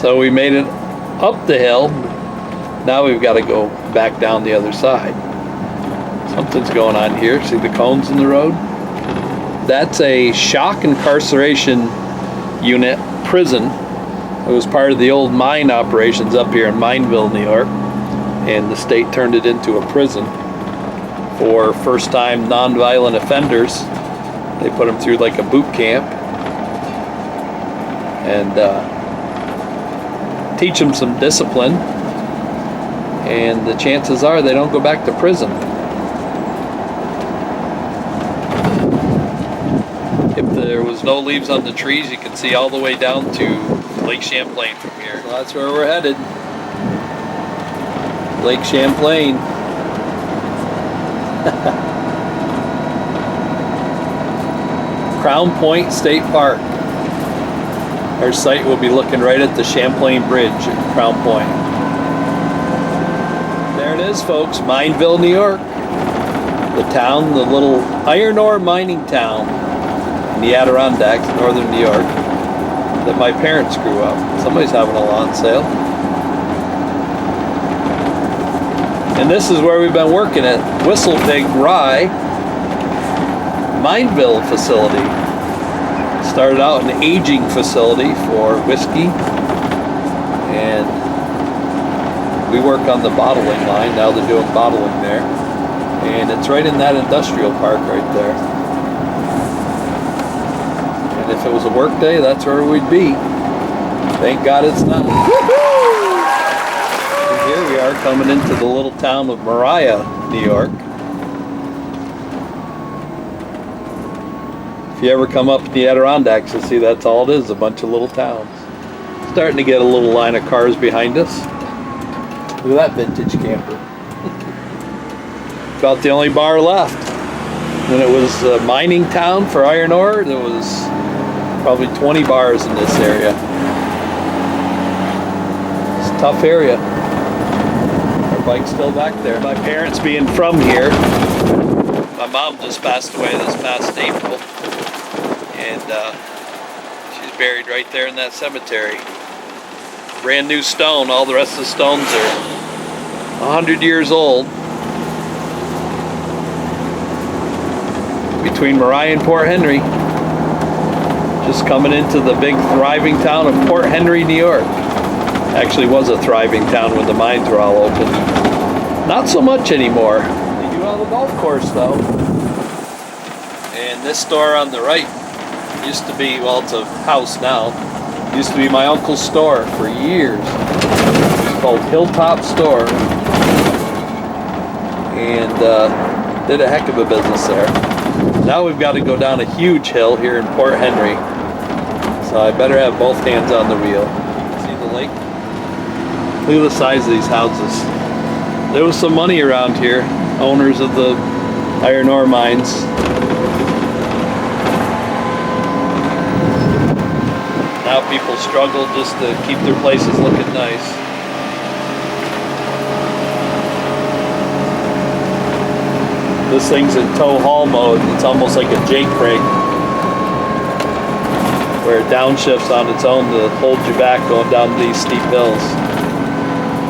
So we made it up the hill. Now we've got to go back down the other side. Something's going on here. See the cones in the road? That's a shock incarceration unit prison. It was part of the old mine operations up here in Mineville, New York. And the state turned it into a prison for first-time nonviolent offenders. They put them through like a boot camp and teach them some discipline. And the chances are they don't go back to prison. If there was no leaves on the trees, you can see all the way down to Lake Champlain from here. So that's where we're headed. Lake Champlain. Crown Point State Park. Our site will be looking right at the Champlain Bridge at Crown Point. There it is, folks, Mineville, New York. The town, the little iron ore mining town in the Adirondacks, northern New York, that my parents grew up. Somebody's having a lawn sale. And this is where we've been working at Whistlepig Rye Mineville facility. Started out an aging facility for whiskey, and we work on the bottling line. Now they're doing bottling there, and it's right in that industrial park right there. And if it was a work day, that's where we'd be. Thank God it's not. And here we are coming into the little town of Mariah, New York. If you ever come up to the Adirondacks, you'll see that's all it is, a bunch of little towns. Starting to get a little line of cars behind us. Look at that vintage camper. About the only bar left. When it was a mining town for iron ore, there was probably 20 bars in this area. It's a tough area. Our bike's still back there. My parents being from here, my mom just passed away this past April. And she's buried right there in that cemetery. Brand new stone. All the rest of the stones are 100 years old. Between Mariah and Port Henry. Just coming into the big thriving town of Port Henry, New York. Actually was a thriving town when the mines were all open. Not so much anymore. They do have a golf course though. And this store on the right used to be, well, it's a house now. Used to be my uncle's store for years. It's called Hilltop Store. And did a heck of a business there. Now we've got to go down a huge hill here in Port Henry. So I better have both hands on the wheel. See the lake? Look at the size of these houses. There was some money around here. Owners of the iron ore mines. Now people struggle just to keep their places looking nice. This thing's in tow haul mode. It's almost like a Jake rig, where it downshifts on its own to hold you back going down these steep hills.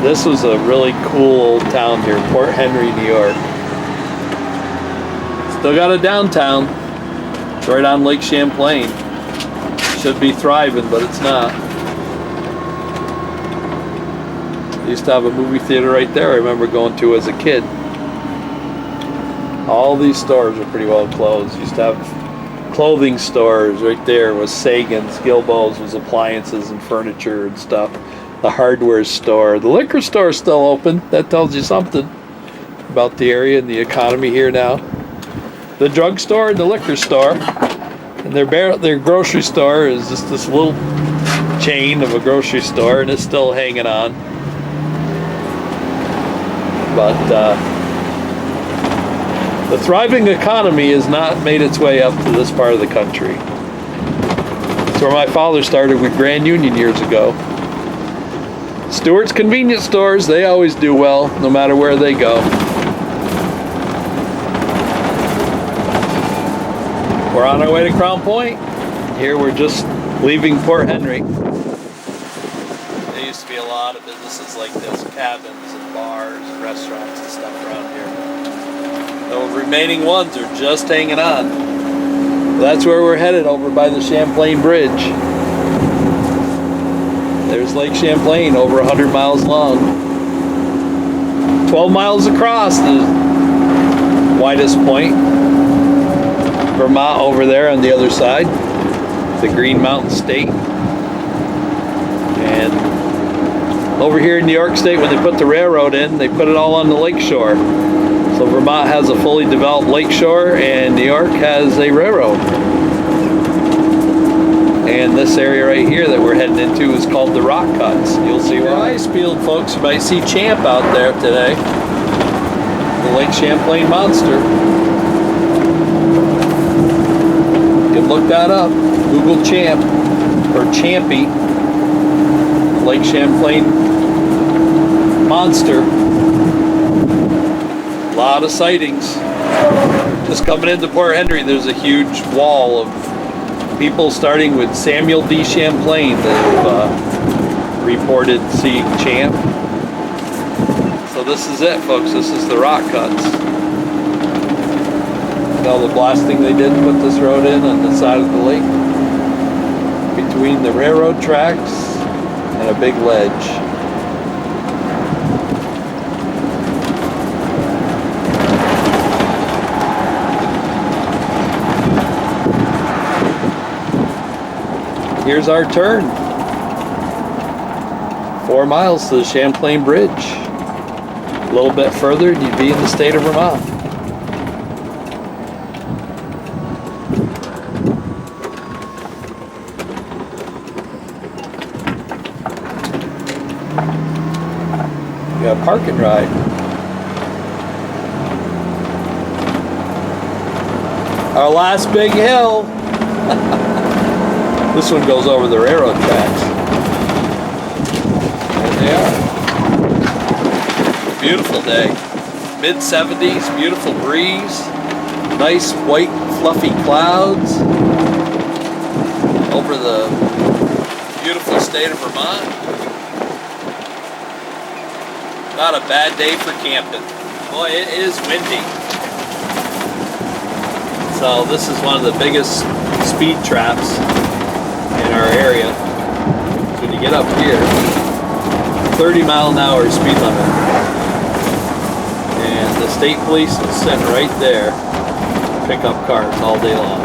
This was a really cool old town here, Port Henry, New York. Still got a downtown. It's right on Lake Champlain. Should be thriving, but it's not. They used to have a movie theater right there I remember going to as a kid. All these stores are pretty well closed. Used to have clothing stores right there was Sagan's, Gilbo's was appliances and furniture and stuff. The hardware store. The liquor store is still open. That tells you something about the area and the economy here now. The drugstore and the liquor store. And their grocery store is just this little chain of a grocery store, and it's still hanging on. But the thriving economy has not made its way up to this part of the country. It's where my father started with Grand Union years ago. Stewart's convenience stores, they always do well, no matter where they go. We're on our way to Crown Point. Here we're just leaving Port Henry. used to be a lot of businesses like this, cabins and bars and restaurants and stuff around here. The remaining ones are just hanging on. That's where we're headed, over by the Champlain Bridge. There's Lake Champlain, over 100 miles long. 12 miles across, the widest point. Vermont over there on the other side, the Green Mountain State. And over here in New York State, when they put the railroad in, they put it all on the lake shore. So Vermont has a fully developed lake shore, and New York has a railroad. And this area right here that we're heading into is called the Rock Cuts. You'll see why. Ice field, folks. You might see Champ out there today. The Lake Champlain Monster. You can look that up. Google Champ or Champy. Lake Champlain Monster. A lot of sightings. Just coming into Port Henry, there's a huge wall of people, starting with Samuel D. Champlain, that have reported seeing Champ. So this is it, folks. This is the Rock Cuts. All the blasting they did to put this road in on the side of the lake, between the railroad tracks and a big ledge. Here's our turn. 4 miles to the Champlain Bridge. A little bit further and you'd be in the state of Vermont. We got a park and ride. Our last big hill. This one goes over the railroad tracks. There they are. Beautiful day. Mid-70s, beautiful breeze. Nice white fluffy clouds over the beautiful state of Vermont. Not a bad day for camping. Boy, it is windy. So this is one of the biggest speed traps in our area. So when you get up here, 30-mile-an-hour speed limit, and the state police is sitting right there to pick up cars all day long.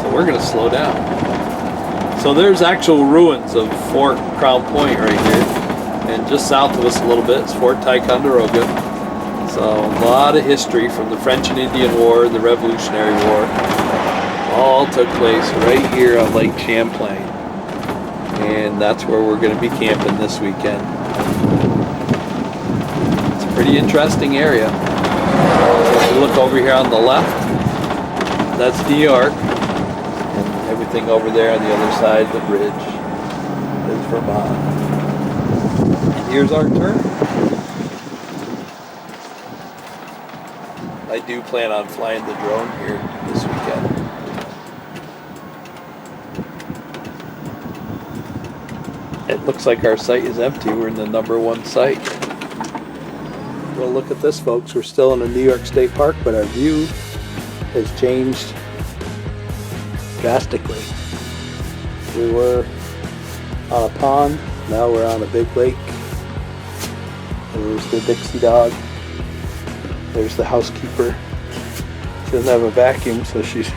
So we're going to slow down. So there's actual ruins of Fort Crown Point right here, and just south of us a little bit is Fort Ticonderoga. So a lot of history from the French and Indian War, the Revolutionary War. All took place right here on Lake Champlain, and that's where we're going to be camping this weekend. It's a pretty interesting area. If you look over here on the left, that's New York, and everything over there on the other side of the bridge is Vermont. And here's our turn. I do plan on flying the drone here this weekend. It looks like our site is empty. We're in the #1 site. Well, look at this, folks. We're still in a New York State Park, but our view has changed drastically. We were on a pond, now we're on a big lake. And there's the Dixie dog. There's the housekeeper. She doesn't have a vacuum, so she's...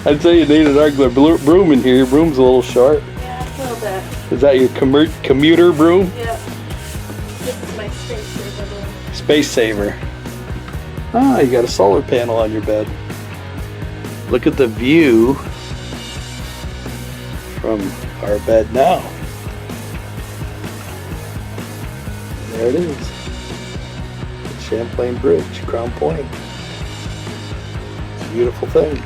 I'd say you need an regular broom in here. Your broom's a little short. Is that your commuter broom? Yeah. This is my space saver broom. Space saver. Ah, you got a solar panel on your bed. Look at the view from our bed now. There it is. Champlain Bridge, Crown Point. It's a beautiful thing.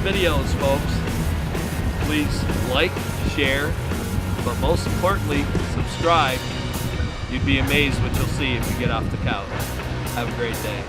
Videos, folks. Please like, share, but most importantly, subscribe. You'd be amazed what you'll see if you get off the couch. Have a great day.